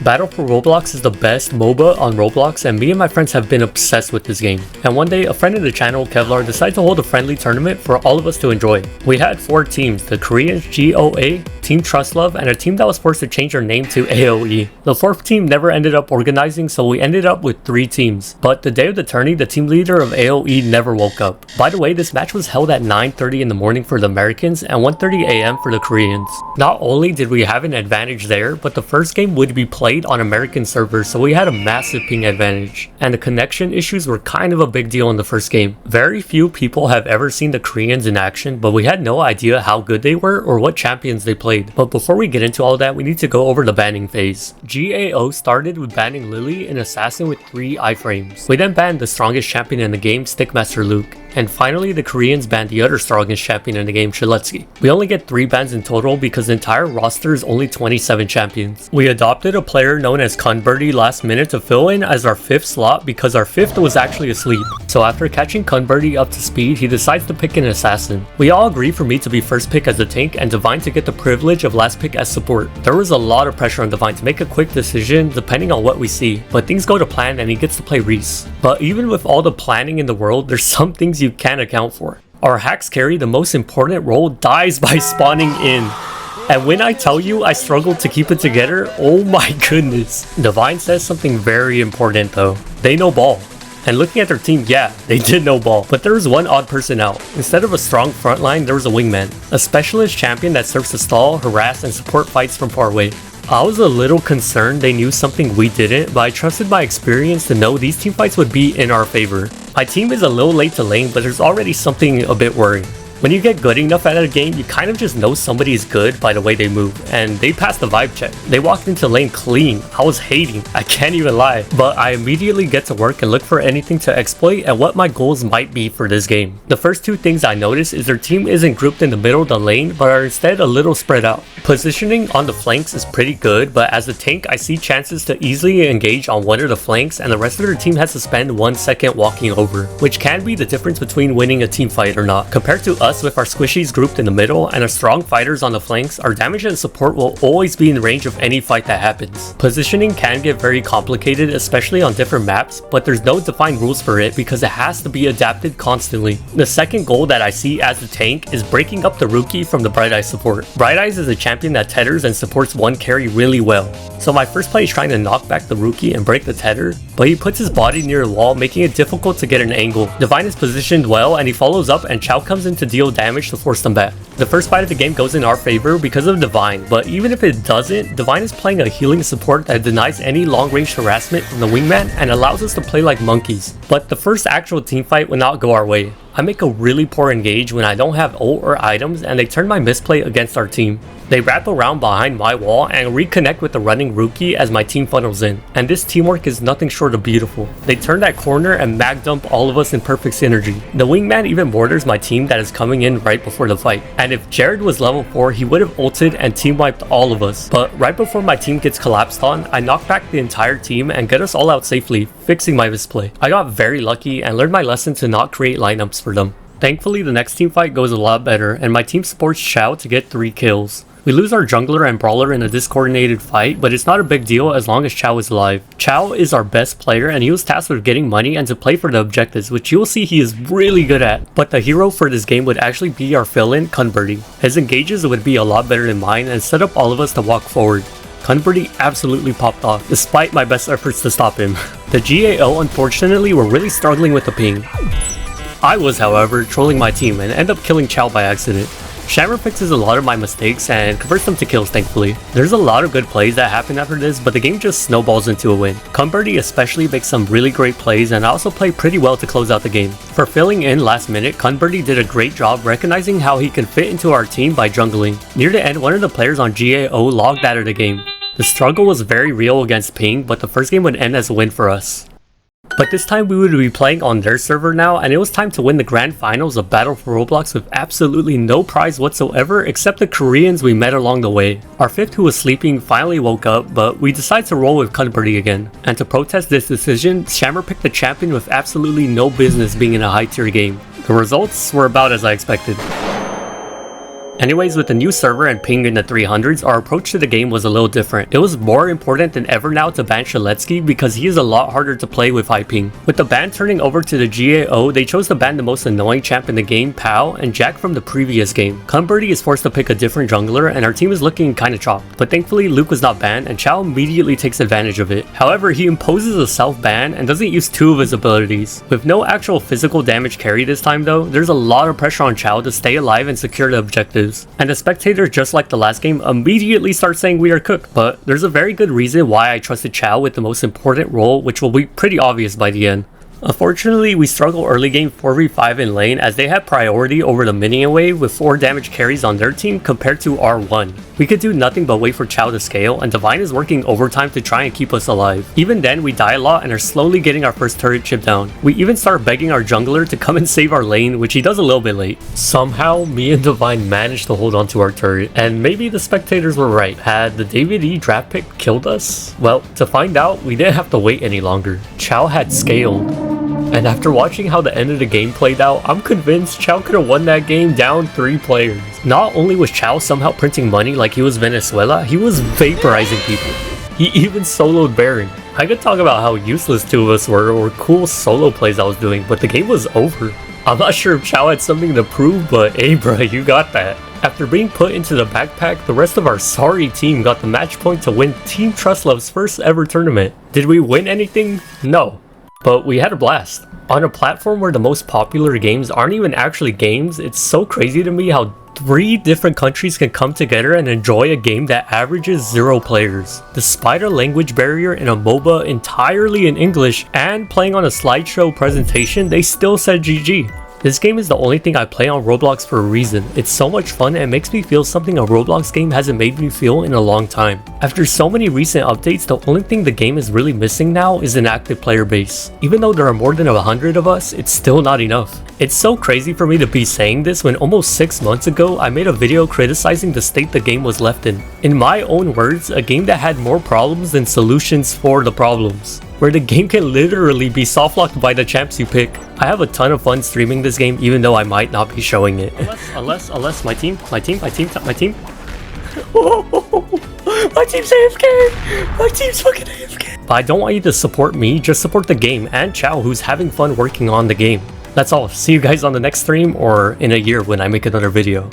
Battle for Roblox is the best MOBA on Roblox, and me and my friends have been obsessed with this game. And one day, a friend of the channel, Kevlar, decided to hold a friendly tournament for all of us to enjoy. We had 4 teams, the Koreans GOA, Team Trustlove, and a team that was forced to change their name to AOE. The 4th team never ended up organizing, so we ended up with 3 teams. But the day of the tourney, the team leader of AOE never woke up. By the way, this match was held at 9:30 in the morning for the Americans and 1:30 AM for the Koreans. Not only did we have an advantage there, but the first game would be played on American servers, so we had a massive ping advantage. And the connection issues were kind of a big deal in the first game. Very few people have ever seen the Koreans in action, but we had no idea how good they were or what champions they played. But before we get into all that, we need to go over the banning phase. GAO started with banning Lily, an assassin with 3 iframes. We then banned the strongest champion in the game, Stickmaster Luke. And finally, the Koreans banned the other strongest champion in the game, Shiletsky. We only get 3 bans in total because the entire roster is only 27 champions. We adopted a player known as Kunbirdie last minute to fill in as our 5th slot because our 5th was actually asleep. So after catching Kunbirdie up to speed, he decides to pick an assassin. We all agree for me to be first pick as a tank and Divine to get the privilege of last pick as support. There was a lot of pressure on Divine to make a quick decision depending on what we see, but things go to plan and he gets to play Reese. But even with all the planning in the world, there's some things you can't account for. Our hacks carry, the most important role, dies by spawning in. And when I tell you I struggled to keep it together, oh my goodness. Divine says something very important though. They know ball. And looking at their team, yeah, they did know ball. But there was one odd person out. Instead of a strong front line, there was a wingman. A specialist champion that serves to stall, harass, and support fights from far away. I was a little concerned they knew something we didn't, but I trusted my experience to know these teamfights would be in our favor. My team is a little late to lane, but there's already something a bit worrying. When you get good enough at a game, you kind of just know somebody is good by the way they move, and they passed the vibe check. They walked into lane clean. I was hating, I can't even lie, but I immediately get to work and look for anything to exploit and what my goals might be for this game. The first 2 things I notice is their team isn't grouped in the middle of the lane, but are instead a little spread out. Positioning on the flanks is pretty good, but as a tank, I see chances to easily engage on one of the flanks, and the rest of their team has to spend 1 second walking over, which can be the difference between winning a team fight or not. Compared to us with our squishies grouped in the middle and our strong fighters on the flanks, our damage and support will always be in range of any fight that happens. Positioning can get very complicated, especially on different maps, but there's no defined rules for it because it has to be adapted constantly. The second goal that I see as a tank is breaking up the Rookie from the Bright Eyes support. Bright Eyes is a champion that tethers and supports one carry really well. So my first play is trying to knock back the Rookie and break the tether, but he puts his body near the wall, making it difficult to get an angle. Divine is positioned well and he follows up and Chow comes in to deal damage to force them back. The first fight of the game goes in our favor because of Divine, but even if it doesn't, Divine is playing a healing support that denies any long-range harassment from the wingman and allows us to play like monkeys. But the first actual team fight would not go our way. I make a really poor engage when I don't have ult or items and they turn my misplay against our team. They wrap around behind my wall and reconnect with the running Rookie as my team funnels in. And this teamwork is nothing short of beautiful. They turn that corner and mag dump all of us in perfect synergy. The wingman even borders my team that is coming in right before the fight. And if Jared was level 4, he would have ulted and team wiped all of us. But right before my team gets collapsed on, I knock back the entire team and get us all out safely, fixing my misplay. I got very lucky and learned my lesson to not create lineups for them. Thankfully, the next team fight goes a lot better and my team supports Chow to get 3 kills. We lose our jungler and brawler in a discoordinated fight, but it's not a big deal as long as Chow is alive. Chow is our best player and he was tasked with getting money and to play for the objectives, which you will see he is really good at. But the hero for this game would actually be our fill-in, Kunbirdie. His engages would be a lot better than mine and set up all of us to walk forward. Kunbirdie absolutely popped off, despite my best efforts to stop him. The GAO unfortunately were really struggling with the ping. I was, however, trolling my team and ended up killing Chow by accident. Shammer fixes a lot of my mistakes and converts them to kills thankfully. There's a lot of good plays that happen after this, but the game just snowballs into a win. Kunbirdie especially makes some really great plays and also played pretty well to close out the game. For filling in last minute, Kunbirdie did a great job recognizing how he can fit into our team by jungling. Near the end, one of the players on GAO logged out of the game. The struggle was very real against ping, but the first game would end as a win for us. But this time we would be playing on their server now, and it was time to win the grand finals of Battle for Roblox with absolutely no prize whatsoever except the Koreans we met along the way. Our 5th, who was sleeping, finally woke up, but we decided to roll with Kunbirdie again. And to protest this decision, Shammer picked a champion with absolutely no business being in a high tier game. The results were about as I expected. Anyways, with the new server and ping in the 300s, our approach to the game was a little different. It was more important than ever now to ban Shaletsky because he is a lot harder to play with high ping. With the ban turning over to the GAO, they chose to ban the most annoying champ in the game, Pao, and Jack from the previous game. Cumberty is forced to pick a different jungler, and our team is looking kinda chopped. But thankfully, Luke was not banned, and Chao immediately takes advantage of it. However, he imposes a self-ban and doesn't use 2 of his abilities. With no actual physical damage carry this time though, there's a lot of pressure on Chao to stay alive and secure the objectives. And the spectators, just like the last game, immediately start saying we are cooked. But there's a very good reason why I trusted Chao with the most important role, which will be pretty obvious by the end. Unfortunately, we struggle early game 4v5 in lane as they had priority over the minion wave with 4 damage carries on their team compared to our 1. We could do nothing but wait for Chao to scale, and Divine is working overtime to try and keep us alive. Even then, we die a lot and are slowly getting our first turret chip down. We even start begging our jungler to come and save our lane, which he does a little bit late. Somehow, me and Divine managed to hold on to our turret, and maybe the spectators were right. Had the David E draft pick killed us? Well, to find out, we didn't have to wait any longer. Chao had scaled. And after watching how the end of the game played out, I'm convinced Chao could have won that game down 3 players. Not only was Chao somehow printing money like he was Venezuela, he was vaporizing people. He even soloed Baron. I could talk about how useless 2 of us were or cool solo plays I was doing, but the game was over. I'm not sure if Chao had something to prove, but hey bruh, you got that. After being put into the backpack, the rest of our sorry team got the match point to win Team Trustlove's first ever tournament. Did we win anything? No. But we had a blast. On a platform where the most popular games aren't even actually games, it's so crazy to me how 3 different countries can come together and enjoy a game that averages 0 players. Despite a language barrier in a MOBA entirely in English and playing on a slideshow presentation, they still said GG. This game is the only thing I play on Roblox for a reason. It's so much fun and makes me feel something a Roblox game hasn't made me feel in a long time. After so many recent updates, the only thing the game is really missing now is an active player base. Even though there are more than 100 of us, it's still not enough. It's so crazy for me to be saying this when almost 6 months ago, I made a video criticizing the state the game was left in. In my own words, a game that had more problems than solutions for the problems. Where the game can literally be softlocked by the champs you pick. I have a ton of fun streaming this game even though I might not be showing it. Unless my team. My team's AFK! My team's fucking AFK! But I don't want you to support me, just support the game and Chao who's having fun working on the game. That's all. See you guys on the next stream or in a year when I make another video.